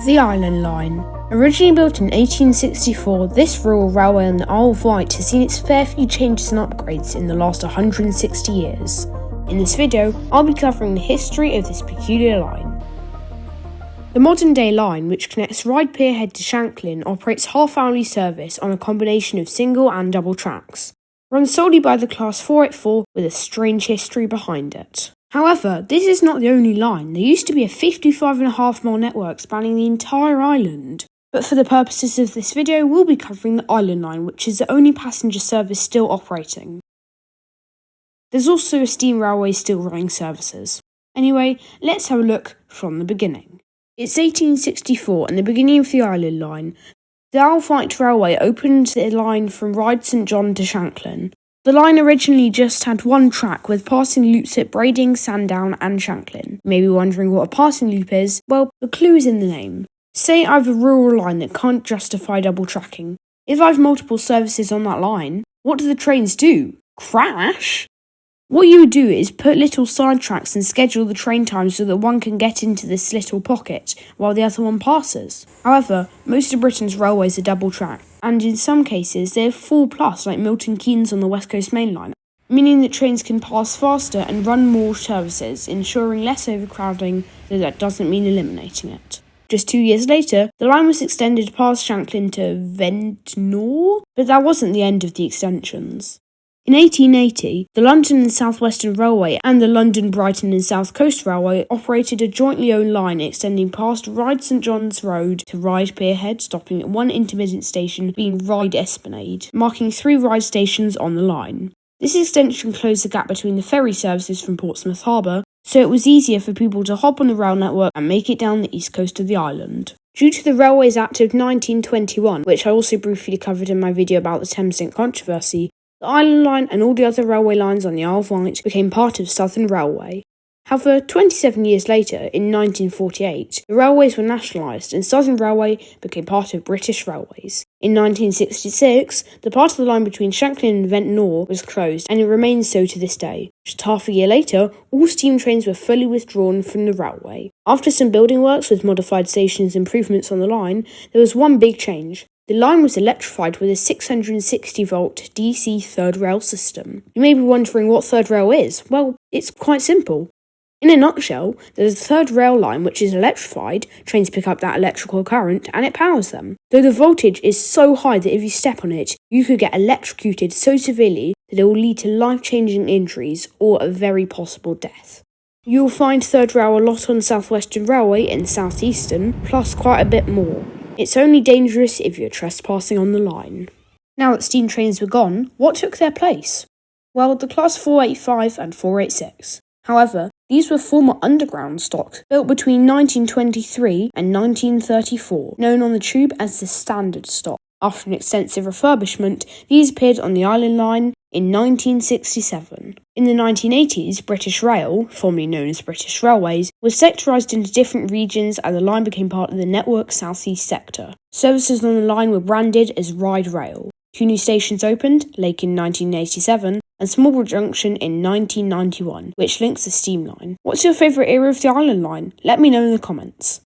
The Island Line. Originally built in 1864, this rural railway on the Isle of Wight has seen its fair few changes and upgrades in the last 160 years. In this video, I'll be covering the history of this peculiar line. The modern-day line, which connects Ryde Pierhead to Shanklin, operates half-hourly service on a combination of single and double tracks. Run solely by the Class 484 with a strange history behind it. However, this is not the only line. There used to be a 55.5-mile network spanning the entire island. But for the purposes of this video, we'll be covering the Island Line, which is the only passenger service still operating. There's also a steam railway still running services. Anyway, let's have a look from the beginning. It's 1864 and the beginning of the Island Line. The Isle of Wight Railway opened the line from Ryde St John to Shanklin. The line originally just had one track with passing loops at Brading, Sandown and Shanklin. You may be wondering what a passing loop is. Well, the clue is in the name. Say I have a rural line that can't justify double tracking. If I have multiple services on that line, what do the trains do? Crash? What you would do is put little side tracks and schedule the train times so that one can get into this little pocket while the other one passes. However, most of Britain's railways are double track, and in some cases they're 4+ like Milton Keynes on the West Coast Main Line, meaning that trains can pass faster and run more services, ensuring less overcrowding, though that doesn't mean eliminating it. Just 2 years later, the line was extended past Shanklin to Ventnor, but that wasn't the end of the extensions. In 1880, the London and South Western Railway and the London, Brighton and South Coast Railway operated a jointly owned line extending past Ryde St John's Road to Ryde Pierhead, stopping at one intermittent station being Ryde Esplanade, marking 3 Ryde stations on the line. This extension closed the gap between the ferry services from Portsmouth Harbour, so it was easier for people to hop on the rail network and make it down the east coast of the island. Due to the Railways Act of 1921, which I also briefly covered in my video about the Thameslink controversy, the Island Line and all the other railway lines on the Isle of Wight became part of Southern Railway. However, 27 years later, in 1948, the railways were nationalised and Southern Railway became part of British Railways. In 1966, the part of the line between Shanklin and Ventnor was closed, and it remains so to this day. Just half a year later, all steam trains were fully withdrawn from the railway. After some building works with modified stations and improvements on the line, there was one big change. The line was electrified with a 660-volt DC third rail system. You may be wondering what third rail is. Well, it's quite simple. In a nutshell, there's a third rail line which is electrified, trains pick up that electrical current, and it powers them. Though the voltage is so high that if you step on it, you could get electrocuted so severely that it will lead to life-changing injuries or a very possible death. You'll find third rail a lot on South Western Railway and South Eastern, plus quite a bit more. It's only dangerous if you're trespassing on the line. Now that steam trains were gone, what took their place? Well, the Class 485 and 486. However, these were former underground stock, built between 1923 and 1934, known on the tube as the standard stock. After an extensive refurbishment, these appeared on the Island Line in 1967. In the 1980s, British Rail, formerly known as British Railways, was sectorised into different regions and the line became part of the Network South East sector. Services on the line were branded as Ryde Rail. 2 new stations opened, Lake in 1987 and Smallborough Junction in 1991, which links the steam line. What's your favourite era of the Island Line? Let me know in the comments.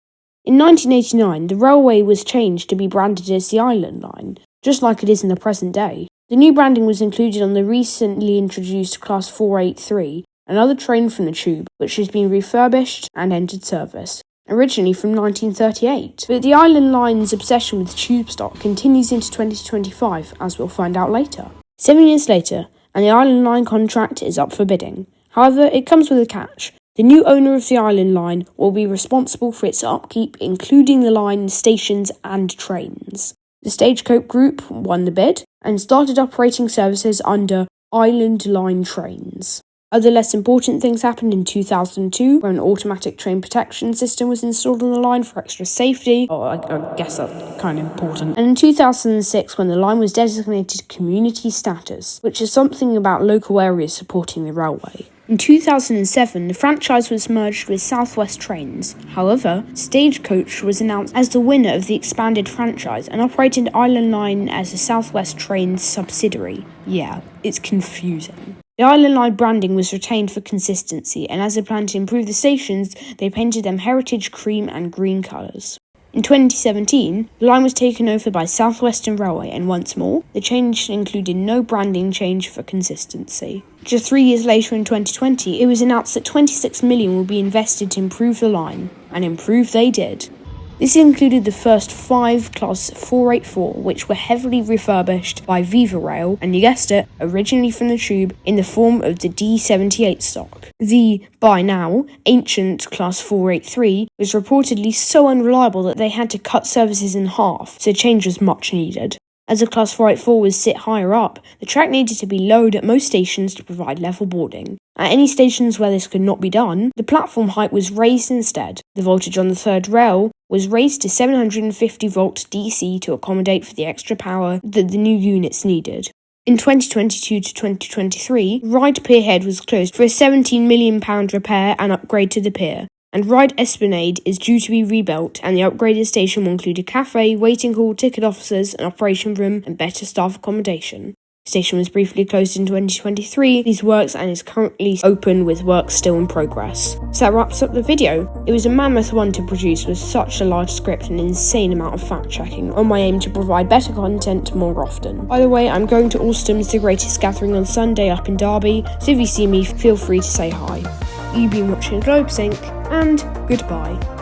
In 1989, the railway was changed to be branded as the Island Line, just like it is in the present day. The new branding was included on the recently introduced Class 483, another train from the tube, which has been refurbished and entered service, originally from 1938. But the Island Line's obsession with tube stock continues into 2025, as we'll find out later. 7 years later, and the Island Line contract is up for bidding. However, it comes with a catch. The new owner of the Island Line will be responsible for its upkeep, including the line, stations and trains. The Stagecoach Group won the bid and started operating services under Island Line trains. Other less important things happened in 2002, where an automatic train protection system was installed on the line for extra safety. I guess that's kind of important. And in 2006, when the line was designated community status, which is something about local areas supporting the railway. In 2007, the franchise was merged with South West Trains. However, Stagecoach was announced as the winner of the expanded franchise and operated Island Line as a South West Trains subsidiary. Yeah, it's confusing. The Island Line branding was retained for consistency, and as they planned to improve the stations, they painted them heritage cream and green colours. In 2017, the line was taken over by South Western Railway, and once more, the change included no branding change for consistency. Just 3 years later in 2020, it was announced that 26 million would be invested to improve the line, and improve they did. This included the first 5 Class 484, which were heavily refurbished by Viva Rail, and you guessed it, originally from the Tube, in the form of the D78 stock. The, by now, ancient Class 483 was reportedly so unreliable that they had to cut services in half, so change was much needed. As the Class 484 was sit higher up, the track needed to be lowered at most stations to provide level boarding. At any stations where this could not be done, the platform height was raised instead. The voltage on the third rail was raised to 750 volts DC to accommodate for the extra power that the new units needed. In 2022 to 2023, Ryde Pierhead was closed for a £17 million repair and upgrade to the pier, and Ryde Esplanade is due to be rebuilt, and the upgraded station will include a cafe, waiting hall, ticket officers, an operation room, and better staff accommodation. The station was briefly closed in 2023, these works, and is currently open with work still in progress. So that wraps up the video. It was a mammoth one to produce with such a large script and an insane amount of fact checking, on my aim to provide better content more often. By the way, I'm going to Alstom's The Greatest Gathering on Sunday up in Derby, so if you see me, feel free to say hi. You've been watching GlobeSync, and goodbye.